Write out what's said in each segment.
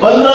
15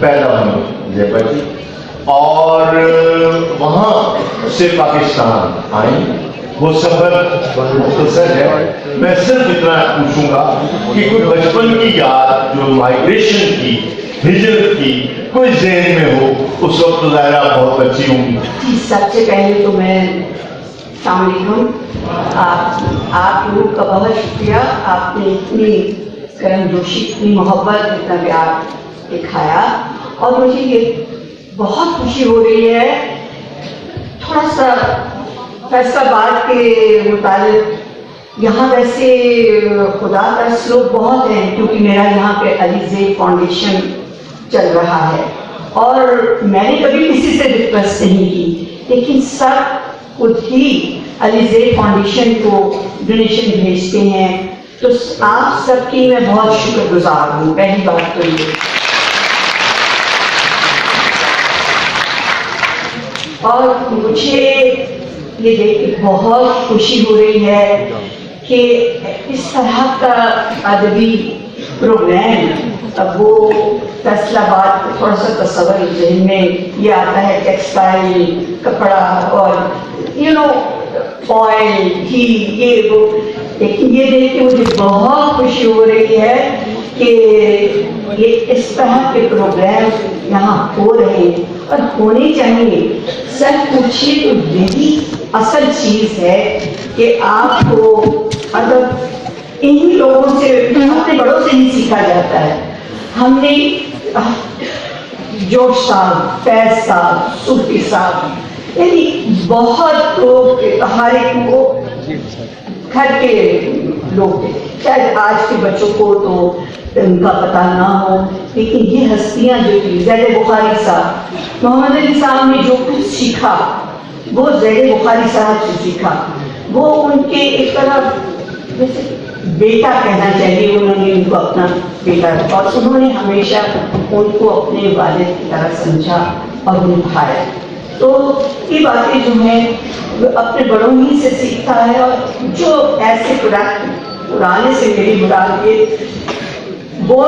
پیدا ہوئی زیبا جی، اور وہاں سے پاکستان آئیں. وہ سفر مختصر ہے. میں صرف اتنا پوچھوں گا کہ کوئی بچپن کی یاد جو مائگریشن کی، ہجرت کی، کوئی ذہن میں ہو. اس وقت تو ظاہرہ بہت بچی ہوں گی. جی، سب سے پہلے تو میں السلام علیکم. آپ لوگوں کا بہت شکریہ. آپ نے اتنی کرم جوشی، اتنی محبت، اتنا پیار دکھایا، اور مجھے یہ بہت خوشی ہو رہی ہے. تھوڑا سا فیصل آباد کے متعلق یہاں ویسے خدا کا سلوک بہت ہے، کیونکہ میرا یہاں پہ علی زید فاؤنڈیشن چل رہا ہے، اور میں نے کبھی کسی سے ریکویسٹ نہیں کی، لیکن سب خود ہی علی زید فاؤنڈیشن کو ڈونیشن بھیجتے ہیں. تو آپ سب کی میں بہت شکر گزار ہوں. پہلی بات تو یہ. اور مجھے یہ دیکھ کے بہت خوشی ہو رہی ہے کہ اس طرح کا ادبی پروگرام، اب وہ فیصل آباد تھوڑا سا تصور ذہن میں یہ آتا ہے، ٹیکسٹائل، کپڑا اور آئل، گھی، یہ وہ. لیکن یہ دیکھ کے مجھے بہت خوشی ہو رہی ہے کہ یہ اس طرح کے پروگرام یہاں ہو رہے ہیں اور ہونے چاہیے. سر پوچھیے تو یہی اصل چیز ہے کہ آپ کو مطلب انہی لوگوں سے، اپنے بڑوں سے ہی سیکھا جاتا ہے. ہم نے جوش صاحب، فیض صاحب، صوفی صاحب، یعنی بہت لوگ، ہر ایک کو گھر کے لوگ، شاید آج کے بچوں کو تو ان کا پتہ نہ ہو، لیکن یہ ہستیاں جو تھی، زید بخاری صاحب، محمد علی صاحب نے جو کچھ سیکھا وہ زید بخاری صاحب سے سیکھا. وہ ان کے ایک طرح جیسے بیٹا کہنا چاہیے، انہوں نے ان کو اپنا بیٹا، اور انہوں نے ہمیشہ ان کو اپنے والد کی طرح سمجھا اور نبھایا. تو یہ باتیں جو ہیں اپنے بڑوں ہی سے سیکھتا ہے. اور جو ایسے پرانے سے میری مراد یہ وہ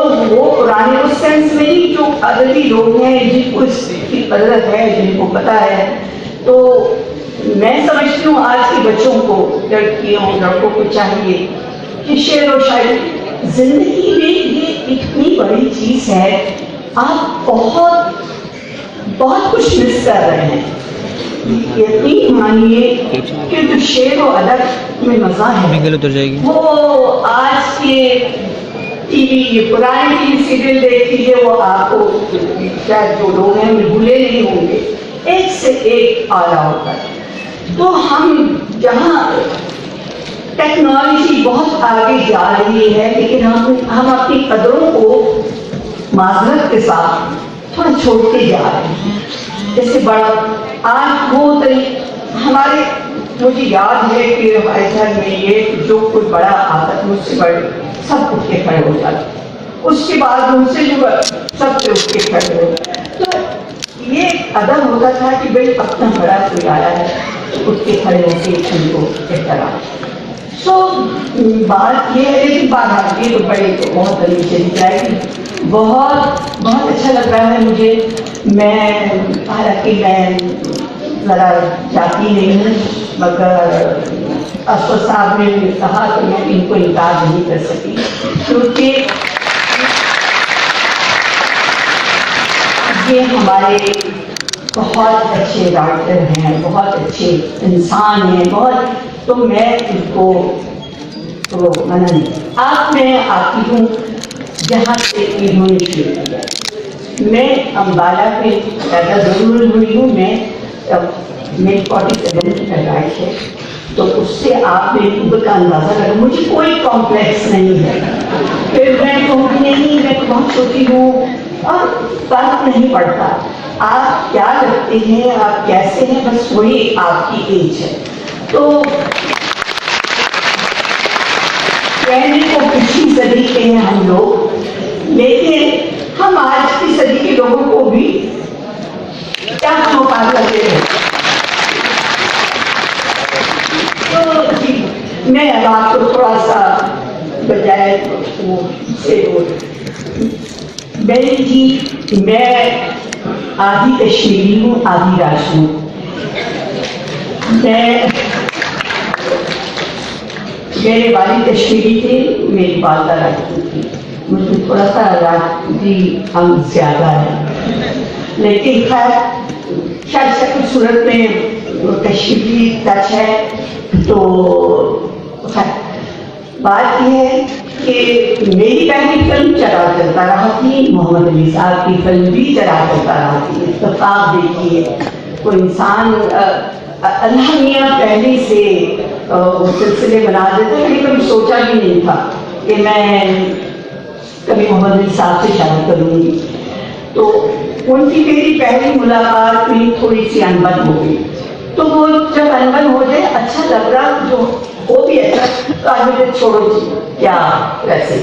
پرانے اس سینس میں نہیں، جو ادبی لوگ ہیں جن کو اس کی قدرت ہے، جن کو پتہ ہے. تو میں سمجھتی ہوں آج کے بچوں کو، لڑکیوں لڑکوں کو چاہیے کہ شعر و شاعری زندگی میں یہ اتنی بڑی چیز ہے. آپ بہت بہت کچھ مس کر رہے ہیں. یقین مانیے کہ جو شعر و ادب میں مزہ ہے وہ آج کے ٹی وی، پرانے ٹی وی سیریل دیکھ لیجیے، وہ آپ کو شاید جو لوگ ہیں بھولے نہیں ہوں گے، ایک سے ایک آ رہا ہوتا ہے. تو ہم جہاں ٹیکنالوجی بہت آگے جا رہی ہے، لیکن ہم اپنی قدروں کو معذرت کے ساتھ تھوڑا چھوڑتے جا رہے ہیں. جیسے بڑا آج وہ ہمارے، مجھے یاد ہے کہ ہمارے گھر میں یہ جو کوئی بڑا آتا مجھ سے بڑے سب اٹھ کے کھڑے ہو جاتے، اس کے بعد ان سے جو سب سے اٹھ کے کھڑے ہو. تو یہ ادب ہوتا تھا کہ بھائی اپنا بڑا کوئی آیا ہے اٹھ کے کھڑے ہو کے ان کو احترام. سو بات یہ ہے کہ بات آتی ہے تو بڑے تو بہت نیچے جائے گی. بہت بہت اچھا لگ رہا ہے مجھے. میں حالانکہ میں ذرا جاتی نہیں ہوں، مگر اسود صاحب نے کہا کہ میں ان کو انکار نہیں کر سکی، کیونکہ یہ ہمارے بہت اچھے رائٹر ہیں، بہت اچھے انسان ہیں، بہت. تو میں ان کو تو منع نہیں. آپ میں آتی ہوں جہاں سے انہوں نے شروع کیا. میں امبالہ میں پیدا ضرور ہوئی ہوں. میں میری 47 کی پیدائش ہے، تو اس سے آپ نے عمر کا اندازہ لگا. مجھے کوئی کمپلیکس نہیں ہے. پھر میں کہوں گی نہیں میں بہت چھوٹی ہوں، اور فرق نہیں پڑتا آپ کیا لگتے ہیں، آپ کیسے ہیں، بس وہی آپ کی ایج ہے. تو کہنے کو پچھلی صدی کے ہیں ہم لوگ، لیکن ہم آج کی صدی کے لوگوں کو بھی کیا مقابلہ دے رہے ہیں. تو جی میں اب آپ کو تھوڑا سا بجائے وہ سے بہن جی میں آدھی کشمیری ہوں آدھی راجپوت. میرے والد کشمیری تھے, میری والدہ راجپوت تھی. مجھے تھوڑا سا راجپوتی انگ زیادہ ہے, لیکن خیر شاید شکل صورت میں کشمیری ٹچ ہے. تو خیر بات یہ ہے کہ میری پہلی فلم چلا چلتا رہا تھی, محمد علی صاحب کی فلم بھی چلا چلتا رہا تھی. اتفاق دیکھیے کوئی انسان اللہ میاں پہلے سے وہ سلسلے بنا دیتے. میں نے کبھی سوچا بھی نہیں تھا کہ میں کبھی محمد علی صاحب سے شادی کروں گی. تو ان کی میری پہلی ملاقات میں تھوڑی سی انبن ہو گئی. تو وہ جب انبن ہو جائے اچھا لگ رہا, جو ہو بھی اچھا, تو آج مجھے چھوڑو جی کیا ویسے.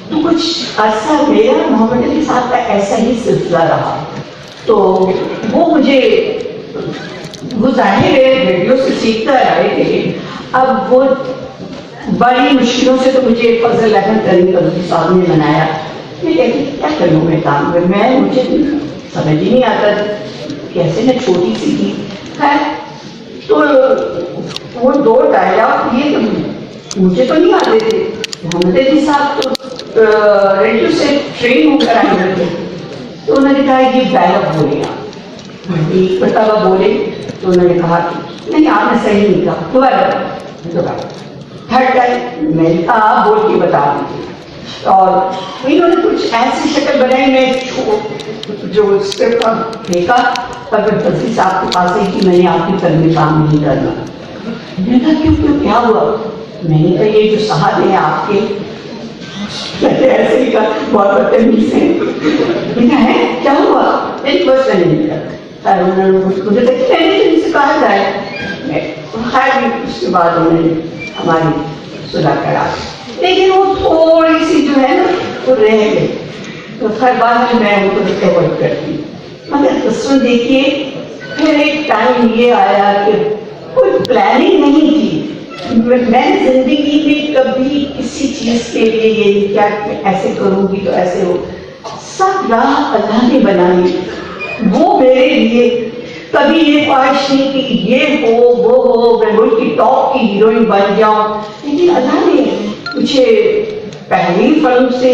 تو کچھ عرصہ میرا محمد علی صاحب کا ایسا ہی سلسلہ رہا. تو وہ مجھے وہ ظاہر ہے ریڈیو سے سیکھتا آئے تھے. اب وہ بڑی مشکلوں سے تو مجھے فضل احمد کریم قدوری صاحب نے بنایا. میں کہتی کیا کروں میں کام میں, مجھے سمجھ ہی نہیں آتا کیسے. میں چھوٹی سی تھی. خیر تو وہ دو ڈائلاگ یہ مجھے تو نہیں آتے تھے. محمد علی صاحب تو ریڈیو سے ٹرین ہو کر آئے ہوئے تھے. تو انہوں نے کہا یہ ڈائلاگ بولے آپ. ایک مرتبہ بولے تو انہوں نے کہا کہ نہیں آپ نے صحیح نہیں کہا, دوبارہ تھرڈ ٹائم میں نے کہا آپ بول کے بتا دیجیے. اور انہوں نے کچھ ایسی شکل بنائی, میں جو اسکرپٹ دیکھا اور پھر فضل صاحب کے پاس ہے کہ میں نے آپ کی فلم میں کام نہیں کرنا. میں نے کہا کیوں کیا ہوا. میں نے کہا یہ جو صاحب ہیں آپ کے, ایسے ہی کہا بہت بدتمیز ہیں. میں نے کہا ہے کیا ہوا. میری بس میں نہیں کیا. مجھے دیکھتے ہیں ان سے کہا جائے. خیر اس کے بعد انہوں نے ہماری صلح کرا, لیکن وہ تھوڑی سی جو ہے نا وہ رہ گئی. تو خیر بعد میں ان کو اوائڈ کرتی. مگر قسم دیکھیے پھر ایک ٹائم یہ آیا کہ کوئی پلاننگ نہیں تھی. میں زندگی میں کبھی کسی چیز کے لیے یہ کیا ایسے کروں گی تو ایسے ہو, سب راہ اللہ نے بنائی. وہ میرے لیے کبھی یہ خواہش نہیں کہ یہ ہو وہ ہو, میں ملک کی ٹاپ کی ہیروئن بن جاؤں. لیکن اللہ نے مجھے پہلی فلم سے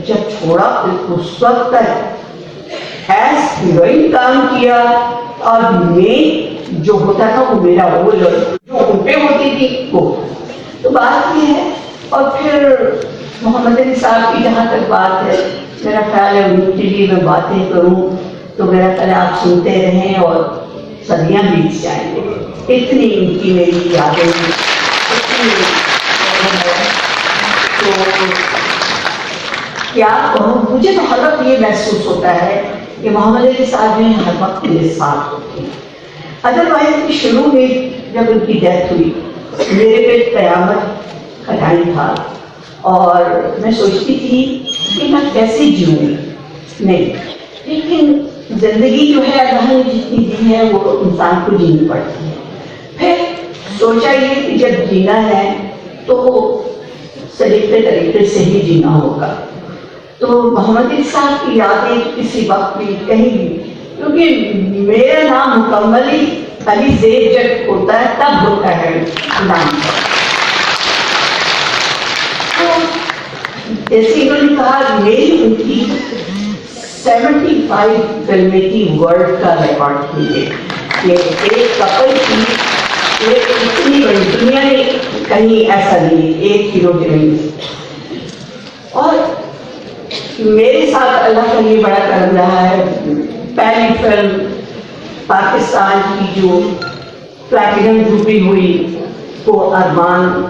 جب چھوڑا اس وقت تک ایز ہیروئن کام کیا, اور میں جو ہوتا تھا وہ میرا رول جو ان پہ ہوتی تھی وہ. تو بات یہ ہے. اور پھر محمد علی صاحب کی جہاں تک بات ہے, میرا خیال ہے ان کے لیے میں باتیں کروں تو میرا خیال آپ سنتے رہیں اور صدیاں بیت جائیں گے. اتنی ان کی میری یادیں ہیں. تو کیا مجھے تو ہر وقت یہ محسوس ہوتا ہے کہ محمد علی صاحب نے ہر وقت میرے ساتھ ہوتے ہیں. ادروائز شروع میں جب ان کی ڈیتھ ہوئی میرے پہ قیامت کا ٹائم تھا, اور میں سوچتی تھی کہ میں کیسے جیوں گی. نہیں, لیکن زندگی جو ہے اللہ نے جتنی دی ہے وہ انسان کو جینی پڑتی ہے. پھر سوچا یہ کہ جب جینا ہے تو سلیقے طریقے سے ہی جینا ہوگا. تو محمد علی صاحب کی یادیں کسی وقت بھی کہیں بھی, کیونکہ میرا نام مکملی علی زیب جب ہوتا ہے تب ہوتا ہے نام. تو جیسے انہوں نے کہا میری ان کی 75 فلمیں کی ورلڈ کا ریکارڈ کیے کہ ایک کپل کی اتنی بڑی دنیا میں کہیں ایسا نہیں, ایک ہیرو ہیروئن. اور میرے ساتھ اللہ کا یہ بڑا کرم رہا ہے. پہلی فلم پاکستان کی جو پلیٹینم ڈوبی ہوئی وہ ارمان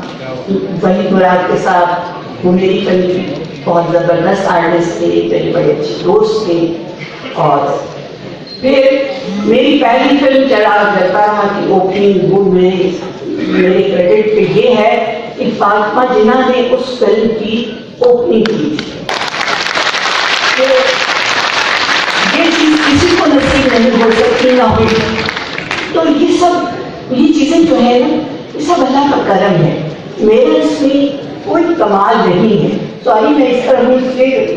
وحید مراد کے ساتھ, وہ میری فلم کی بہت زبردست آرٹسٹ تھے, میرے بڑے اچھے دوست تھے. اور پھر میری پہلی فلم چلا کرتا رہا کہ اوپننگ وہ میرے کریڈٹ پہ یہ ہے کہ فاطمہ جناح نے اس فلم کی اوپننگ کی. یہ چیز کسی کو نصیب نہیں ہو سکتی نہ ہوئی. تو یہ چیزیں جو ہے نا یہ سب اللہ کا کرم ہے. میرا اس میں کوئی کمال نہیں ہے. سوری میں اس طرح ہوں, اس لیے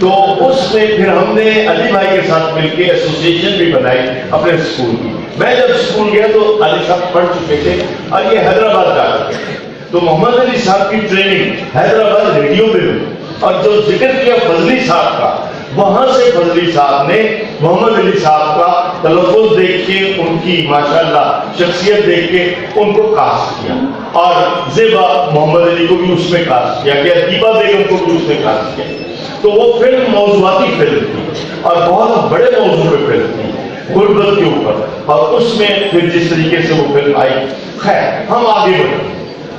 تو اس میں پھر ہم نے علی بھائی کے ساتھ مل کے ایسوسیشن بھی بنائی اپنے اسکول کی. میں جب اسکول گیا تو علی صاحب پڑھ چکے تھے اور یہ حیدرآباد کا تھے, تو محمد علی صاحب کی ٹریننگ حیدرآباد ریڈیو پہ ہوئی, اور جو ذکر کیا فضلی صاحب کا, وہاں سے فضلی صاحب نے محمد علی صاحب کا تلفظ دیکھ کے, ان کی ماشاءاللہ شخصیت دیکھ کے ان کو کاسٹ کیا, اور زیبا محمد علی کو بھی اس میں کاسٹ کیا گیا, دیبا بیگم کو بھی اس میں کاسٹ کیا. تو وہ فلم موضوعاتی فلم تھی اور بہت بڑے موضوع پہ فلم تھی, غربت کے اوپر, اور اس میں پھر جس طریقے سے وہ فلم آئی. خیر ہم آگے بڑھیں,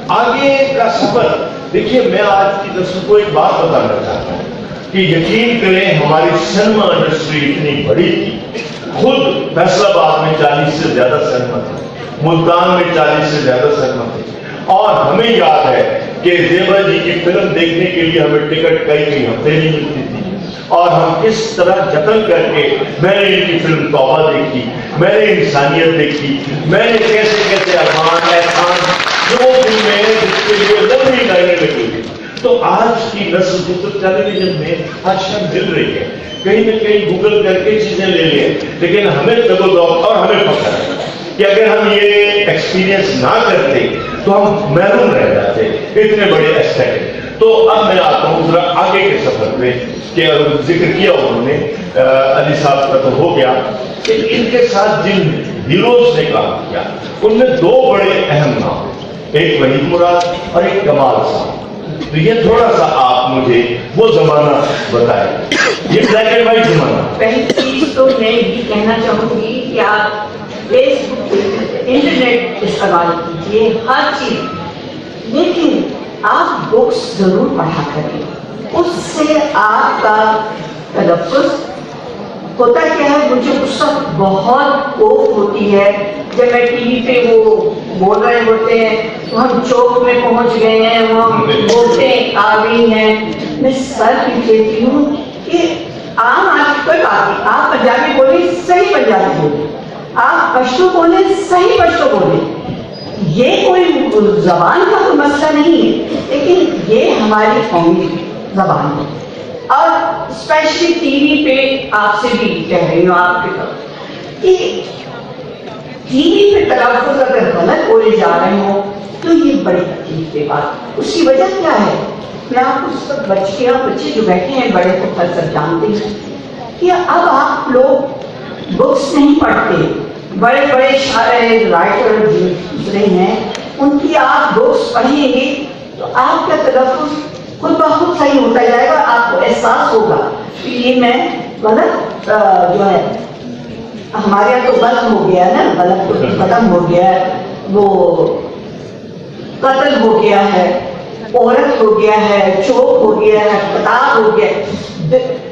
آگے کا سفر دیکھیے. میں آج کی نسل کو ایک بات بتانا چاہتا ہوں کہ یقین کریں ہماری سینما انڈسٹری اتنی بڑی تھی, خود فیصل آباد میں 40 سے زیادہ سینما تھے, ملتان میں 40 سے زیادہ سینما تھے, اور ہمیں یاد ہے کہ زیبا جی کی فلم دیکھنے کے لیے ہمیں ٹکٹ کئی ہفتے نہیں ملتی تھی, اور ہم کس طرح جتن کر کے, میں نے ان کی فلم توبہ دیکھی, میں نے انسانیت دیکھی, میں نے کیسے کیسے ارمان احسان جو فلمیں جس کے لیے لمبی لائنیں لگی تھی. تو آج کی نسل کو تو ٹیلی ویژن میں ہر شے مل رہی ہے, کہیں نہ کہیں گوگل کر کے چیزیں لے لیں, لیکن ہمیں دبل اور ہمیں پکڑ ہے کہ اگر ہم یہ ایکسپیرینس نہ کرتے تو ہم محروم رہ جاتے اتنے بڑے ایسٹیٹ. تو اب میں آتا ہوں ذرا آگے کے سفر پہ, کہ ذکر کیا انہوں نے علی صاحب کا تو ہو گیا, کہ ان کے ساتھ جن ہیروز نے کام کیا ان میں 2 بڑے اہم نام, ایک وحید مراد اور ایک کمال صاحب. تو یہ تھوڑا سا آپ مجھے وہ زمانہ بتائیں, یہ بلیک اینڈ وائٹ زمانہ. پہلی چیز تو میں یہ کہنا چاہوں گی کہ آپ فیس بک, انٹرنیٹ استعمال کیجیے ہر چیز, لیکن آپ بکس ضرور پڑھا کریں. اس سے آپ کا تلفظ ہوتا کیا ہے, مجھے اس وقت بہت خوف ہوتی ہے جب میں ٹی وی پہ وہ بول رہے ہوتے ہیں, ہم چوک میں پہنچ گئے ہیں, ہم ووٹیں آ گئی ہیں, میں سر پیٹ لیتی ہوں کہ عام آج کوئی بات نہیں, آپ پنجابی بولیں صحیح پنجابی بولیں, آپ پشتو بولیں صحیح پشتو بولیں, یہ کوئی زبان کا تو مسئلہ نہیں ہے, لیکن یہ ہماری قومی زبان ہے. اور اسپیشلی ٹی وی پہ آپ سے بھی کہہ رہی ہوں آپ کی طرف کہ ٹی وی پہ تلفظ اگر غلط بولے جا رہے ہوں تو یہ بڑی تکلیف کی بات. اس کی وجہ کیا ہے, میں آپ کو سب بچے جو بیٹھے ہیں بڑے کو سب جانتے ہیں کہ اب آپ لوگ بکس نہیں پڑھتے, بڑے بڑے شاعر رائٹر دوسرے ہیں ان کی آپ بکس پڑھیں گے تو آپ کا تلفظ خود بخود صحیح ہوتا جائے گا, آپ کو احساس ہوگا کہ یہ میں غلط جو ہے, ہمارے یہاں تو غلط ہو گیا ہے نا, غلط تو ختم ہو گیا ہے, وہ قتل ہو گیا ہے, عورت ہو گیا ہے, چوک ہو گیا ہے, خطاب ہو گیا ہے,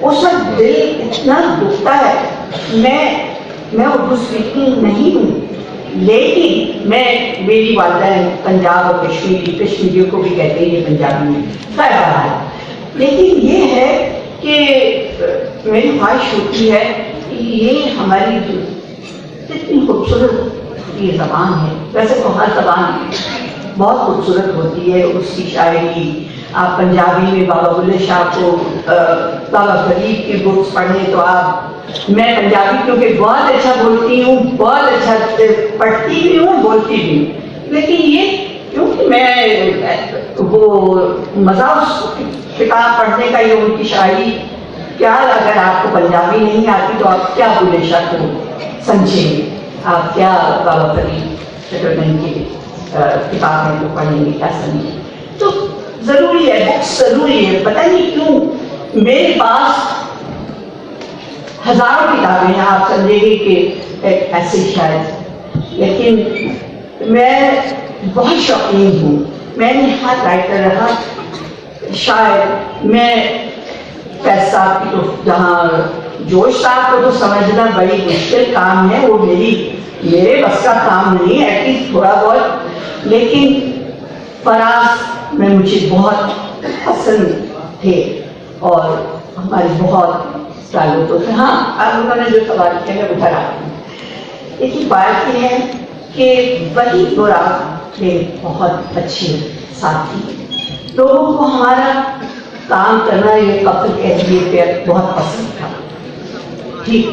اس وقت دل اتنا دکھتا ہے. میں اردو اسپیکنگ نہیں ہوں, لیکن میری والدہ پنجاب اور کشمیریوں کو بھی کہتے ہیں یہ پنجابی میں خیر رہا ہے, لیکن یہ ہے کہ میری خواہش ہوتی ہے کہ یہ ہماری اتنی خوبصورت یہ زبان ہے, ویسے تو ہر زبان بہت خوبصورت ہوتی ہے, اس کی شاعری آپ پنجابی میں بابا بلے شاہ کو, بابا فرید کی بکس پڑھیں تو آپ, میں پنجابی کیونکہ بہت اچھا بولتی ہوں, بہت اچھا پڑھتی بھی ہوں, بولتی بھی ہوں, لیکن یہ کیونکہ میں وہ مزہ اس کتاب پڑھنے کا, یہ ان کی شاعری کیا, اگر آپ کو پنجابی نہیں آتی تو آپ کیا بلے شاہ کو سمجھیں گے, آپ کیا بابا فرید چٹرجن کی کتابیں کو پڑھیں گے, کیا سمجھیں. تو ضروری ہے, بکس ضروری ہے. پتہ نہیں کیوں میرے پاس ہزاروں کتابیں ہیں, آپ سمجھیں گے کہ ایسے شاید, لیکن میں بہت شوقین ہوں. میں نے ہر رائٹر رہا, شاعر. میں فیض صاحب کی تو جہاں جوش صاحب کو تو سمجھنا بڑی مشکل کام ہے, وہ میرے بس کا کام نہیں ہے, ایٹ لیسٹ تھوڑا بہت. لیکن فراز میں مجھے بہت پسند تھے اور ہماری بہت تعلق ہوتے. ہاں آپ لوگوں نے جو سوال کیا ہے وہ بھرا, لیکن بات یہ ہے کہ وہی مراد کے بہت اچھے ساتھی, لوگوں کو ہمارا کام کرنا یہ کپل کے لیے بہت پسند تھا. ٹھیک,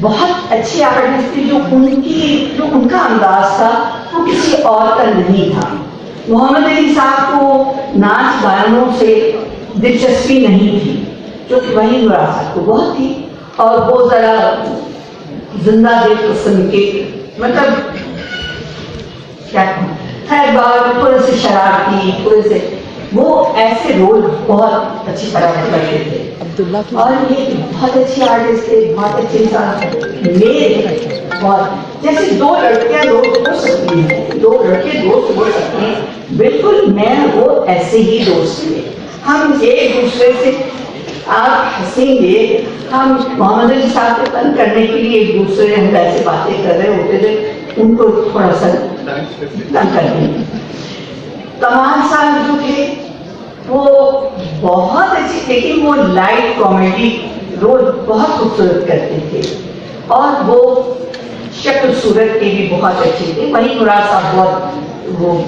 بہت اچھی آرٹسٹ تھی, جو ان کا انداز تھا وہ کسی اور کا نہیں تھا. محمد علی صاحب کو ناچ گانوں سے دلچسپی نہیں تھی, جو کہ وہی نورا صاحب کو بہت تھی, اور وہ ذرا زندہ دل قسم کے, مطلب کیا کہوں, ہر بار تھوڑے سے شرارتی, تھوڑے سے وہ ایسے رول بہت اچھی طرح کرتے تھے. اور یہ بہت اچھی آرٹسٹ تھے, بہت اچھے انسان. میرے بہت جیسے دو لڑکیاں دوست ہو سکتی ہیں, دو لڑکے دوست ہو سکتے ہیں, بالکل میں وہ ایسے ہی دوست تھے. ہم ایک دوسرے سے, آپ ہنسیں گے, ہم محمد علی صاحب کو تنگ کرنے کے لیے ایک دوسرے ہم ایسے باتیں کر رہے ہوتے تھے, ان کو تھوڑا سا تنگ کر دیں. کمال صاحب جو تھے وہ بہت اچھی, لیکن وہ لائٹ کامیڈی رول بہت خوبصورت کرتے تھے, اور وہ شکل صورت کے بھی بہت اچھے تھے. وہی مراد صاحب بہت وہ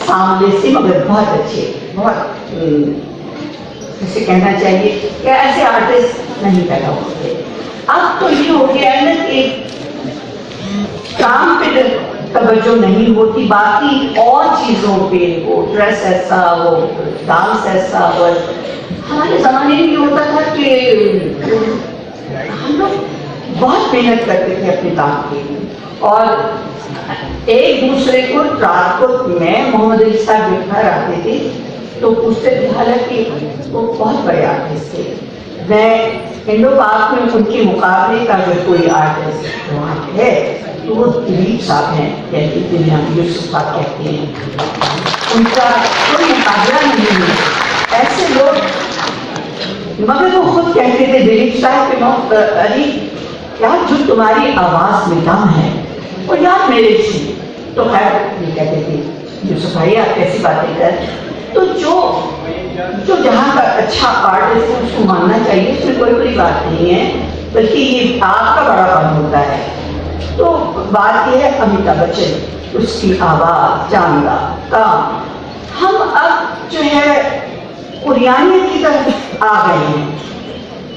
سامنے سے مگر بہت اچھے, بہت جسے کہنا چاہیے کہ ایسے آرٹسٹ نہیں پیدا ہوتے. اب تو یہ ہو گیا ہے نا کہ کام پہ توجہ نہیں ہوتی, باقی اور چیزوں پہ, وہ ڈریس ایسا, وہ ڈانس ایسا. اور ہمارے زمانے میں یہ ہوتا تھا کہ ہم لوگ بہت محنت کرتے تھے اپنے کام کی, اور ایک دوسرے کو رات کو میں محمد علی صاحب بٹھا رہتے تھے تو پوچھتے تھے, حالانکہ وہ بہت بڑے آرٹسٹ تھے. میں انڈو پاک میں ان کے مقابلے کا اگر کوئی آرٹسٹ وہاں ہے تو وہ دلیپ صاحب ہیں, یعنی دنیا یوسف صاحب کہتے ہیں, ان کا کوئی مقابلہ نہیں ہے. ایسے لوگ, مگر وہ خود کہتے تھے دلیپ صاحب کے علی یار جو تمہاری آواز میں دم ہے وہ یار میرے سے. تو خیر یہ کہتے تھے یوسف بھائی آپ کیسی باتیں کر, تو جو جہاں کا اچھا آرٹسٹ ہے اس کو ماننا چاہیے, اس میں کوئی بڑی بات نہیں ہے, بلکہ یہ آپ کا بڑا فن ہوتا ہے. تو بات یہ ہے امیتابھ بچن, اس کی آواز, جانگا, کام. ہم اب جو ہے قریانیت کی طرف آ گئے ہیں,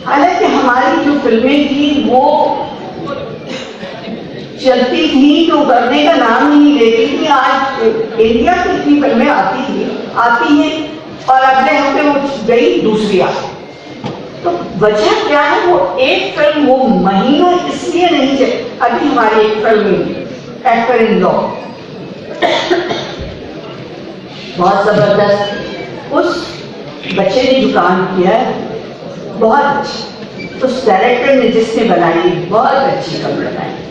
حالانکہ ہماری جو فلمیں تھیں وہ چلتی تھی تو کرنے کا نام نہیں لیتی تھی. آج انڈیا کی اتنی فلمیں آتی ہیں اور اگلے ہفتے وہ گئی دوسری آتی. تو وجہ کیا ہے, وہ ایک فلم وہ مہینوں اس لیے نہیں چلی. ابھی ہماری ایک فلم ایکٹر ان لا بہت زبردست, اس بچے نے جو کام کیا ہے بہت اچھا, اس ڈائریکٹر نے جس نے بنائی بہت اچھی فلم بنائی.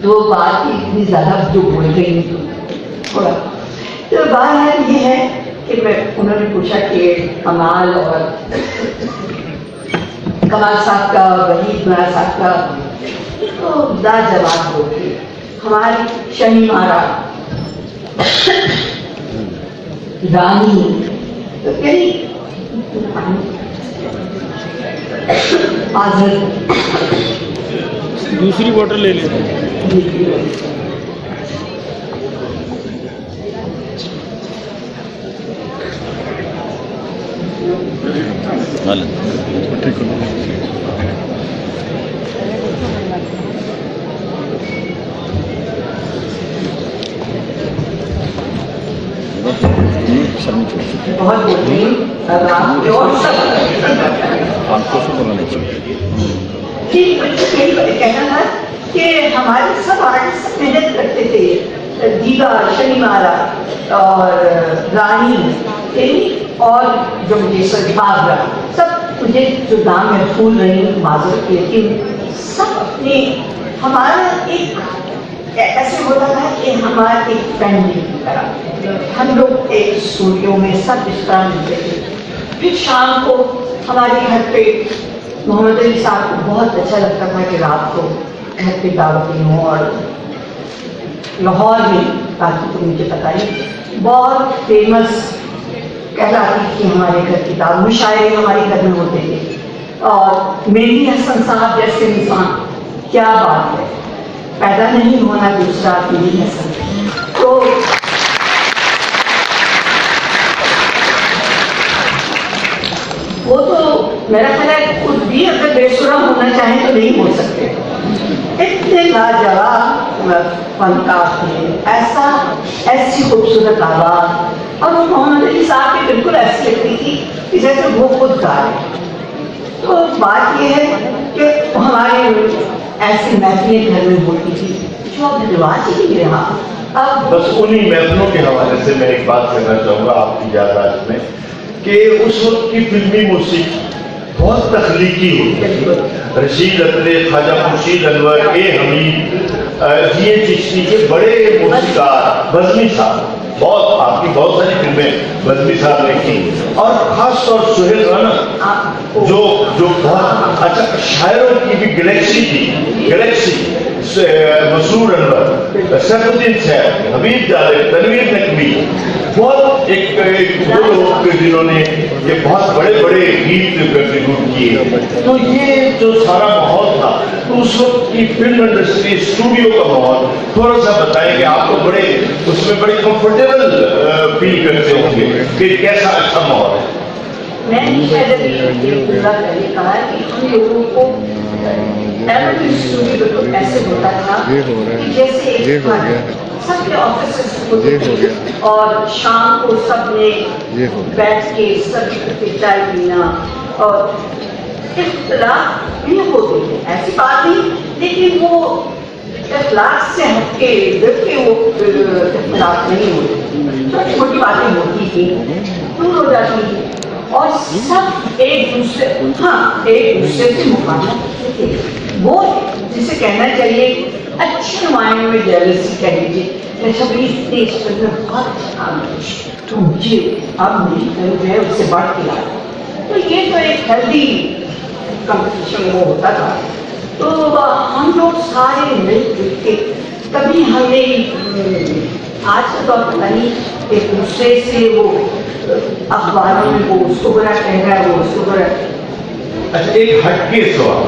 تو بات اتنی زیادہ جو بول گئی تھوڑا, تو بات یہ ہے کہ انہوں نے پوچھا کہ کمال اور کمال صاحب کا, وحید نورا صاحب کا, تو لاجواب ہوگی. ہماری شمی مارا, رانی, یعنی آزاد. دوسری بوٹل لے لیتے ہیں. بہت کہنا تھا کہ ہمارے سب آرٹسٹ محنت کرتے تھے. دیوا, شنی مارا اور رانی اور جو مجھے بھاگرا, سب مجھے جو نام میں بھول رہی ہوں معذرت, لیکن سب اپنے, ہمارا ایک ایسے ہوتا تھا کہ ہمارا ایک فیملی کی طرح ہم لوگ ایک اسٹوڈیو میں سب اس طرح ملتے تھے. پھر شام کو ہمارے گھر پہ محمد علی صاحب کو بہت اچھا لگتا تھا کہ رات کو گھر پہ دعوتیں ہوں, اور لاہور میں باقی تو مجھے پتا نہیں, بہت فیمس کہلاتی تھی ہمارے گھر کی دعوت. مشاعرے ہمارے گھر میں ہوتے تھے, اور مہندی حسن صاحب جیسے انسان, کیا بات ہے, پیدا نہیں ہونا دوسرا مہندی حسن. تو وہ تو میرا خیال ہے خود بھی اگر بے سرا ہونا چاہیں تو نہیں ہو سکتے. اتنے لاجواب فنکار تھے, ایسی خوبصورت آواز, اور وہ محمد علی صاحب کی بالکل ایسی لگتی تھی کہ جیسے وہ خود گا رہے. تو بات یہ ہے کہ ہمارے ایسی محفلیں گھر میں ہوتی تھی جو اب رواج ہی نہیں رہا. اب بس انہی محفلوں کے حوالے سے میں ایک بات کرنا چاہوں گا آپ کی یادداشت میں, کہ اس وقت کی فلمی موسیقی بہت تخلیقی ہوتی ہے. رشید اطلے, خواجہ خورشید انور, اے حمید, جی اے چشتی کے بڑے موسیقار, بزمی صاحب, بہت آپ کی بہت ساری فلمیں بزمی صاحب نے کی, اور خاص طور سہیل رانا جو بہت اچھا شاعروں کی بھی گلیکسی تھی, گلیکسی, مسرور انور, سیف الدین صاحب, حبیب جاوید, تنویر نقوی, بہت ایک دو لوگ جنہوں نے یہ بہت بڑے بڑے گیت کنٹریبیوٹ کیے. تو یہ جو سارا ماحول تھا, تو اس وقت کی فلم انڈسٹری, اسٹوڈیو کا ماحول تھوڑا سا بتائیں کہ آپ کو بڑے اس میں بڑے کمفرٹیبل فیل کرتے ہوں گے کہ کیسا اچھا ماحول ہے. میں نے شاید ابھی یہ پورا کرنے کہا ہے کہ ہم لوگوں کو اسٹوڈیو بالکل ایسے ہوتا تھا کہ جیسے ایک سب کے آفیسز ہوتے تھے, اور شام کو سب نے بیٹھ کے سب چائے پینا اور اختلاف بھی ہوتے تھے, ایسی بات نہیں, لیکن وہ اخلاق سے ہٹ کے ڈر کے وہ اختلاف نہیں ہوتے, چھوٹی چھوٹی باتیں ہوتی تھیں, دور ہو جاتی تھی, اور سب ایک دوسرے سے مقابلہ کرتے تھے. وہ جسے کہنا چاہیے اچھے معنی میں جیلسی کہہ لیجیے, اچھا بھائی اتنے اس پر میں بہت اچھا تو مجھے اب نہیں جو ہے اس سے بڑھ کے آیا. تو یہ تو ایک ہیلدی کمپٹیشن وہ ہوتا تھا. تو ہم لوگ سارے مل جل کے کبھی ہم نے آج کا تو پتہ نہیں ایک دوسرے سے وہ اخباروں میں وہ اس کو برا کہہ رہا ہے, وہ اس کو برا. اچھا ایک ہٹ کے سوال,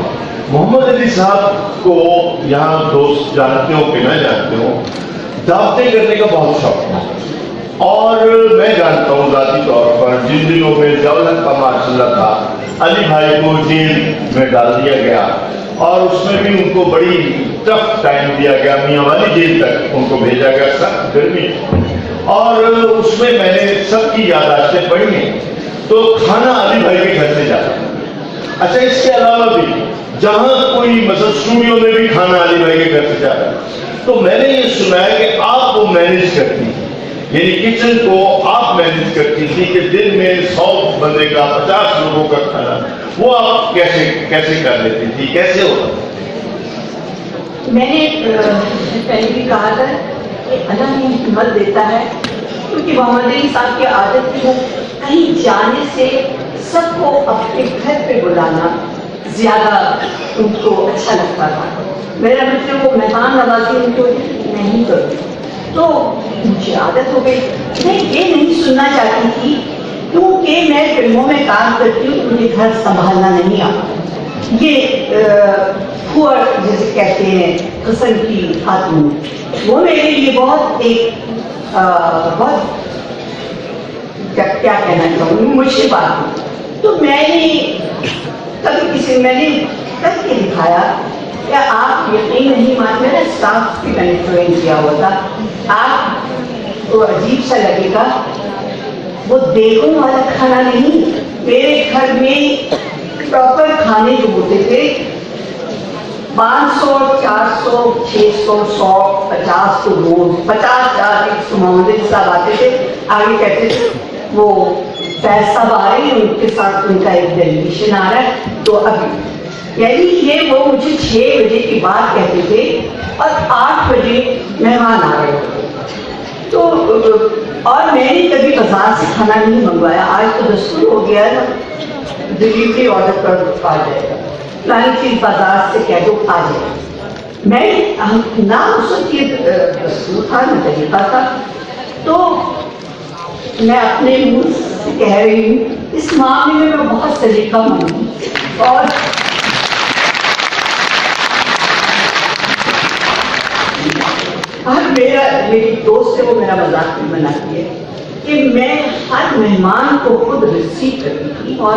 محمد علی صاحب کو یہاں دوست جانتے ہو کہ نہ جانتے ہو, دعوتیں کرنے کا بہت شوق تھا, اور میں جانتا ہوں ذاتی طور پر جن دنوں میں دولت کا معاشرہ تھا, علی بھائی کو جیل میں ڈال دیا گیا, اور اس میں بھی ان کو بڑی ٹف ٹائم دیا گیا, میاں والی جیل تک ان کو بھیجا گیا, سخت گرمی, اور اس میں میں نے سب کی یادداشتیں پڑھی ہیں. تو کھانا علی بھائی کے گھر سے جاتا. اچھا اس کے علاوہ بھی جہاں کوئی مثلا اسٹوڈیو میں بھی کھانا علی بھائی کے گھر سے جاتا, تو میں نے یہ سنا ہے کہ آپ وہ مینیج کرتی, یعنی کچن کو آپ مینیج کرتی تھی کہ دن میں 100 بندے کا 50 لوگوں کا کھانا, وہ آپ کیسے کر لیتی تھی, کیسے ہوتا؟ میں نے پہلے بھی کہا تھا کہ اللہ نے ہمت دیتا ہے, کیونکہ محمد علی صاحب کی عادت تھی کہیں جانے سے سب کو اپنے گھر پہ بلانا زیادہ ان کو اچھا لگتا تھا. میرا مطلب وہ مہمان نوازی ان کو نہیں کرتی, تو مجھے عادت ہو گئی. میں یہ نہیں سننا چاہتی تھی کیونکہ میں فلموں میں کام کرتی ہوں, مجھے گھر سنبھالنا نہیں آتا. یہ پھوڑ جسے کہتے ہیں قسم کی خاتون, وہ میرے لیے بہت ایک بہت کیا کہنا چاہوں گی مشکل بات ہے. تو میں نے کبھی میں نے کر کے دکھایا کہ آپ یقین نہیں مان, میرا اسٹاف بھی میں نے ٹرین کیا ہوا تھا, آپ کو عجیب سا لگے گا, وہ دیگوں والا کھانا نہیں, میرے گھر میں پراپر کھانے جو ہوتے تھے 500 400 600 100 50 تو روز 50 محمد علی صاحب آتے تھے, آگے کہتے تھے وہ فیض صاحب آ رہے ہیں, ان کے ساتھ ان کا ایک ڈیلیگیشن آ رہا ہے. تو ابھی یعنی یہ وہ مجھے 6 بجے کی بات کہتے تھے اور 8 بجے مہمان آ رہے تھے. تو اور میں نے کبھی بازار سے کھانا نہیں منگوایا. آج تو دستور ہو گیا ہے ڈلیوری آرڈر کر آ جائے گا, پرانی چیز بازار سے کہہ دو آ جائے. میں نہ اس وقت یہ دستور تھا نہ طریقہ تھا. تو میں اپنے منہ سے کہہ رہی ہوں اس معاملے میں بہت طریقہ مند ہوں. اور میری دوست ہے وہ میرا مذاق بھی بناتی ہے کہ میں ہر مہمان کو خود ریسیو کرتی تھی, اور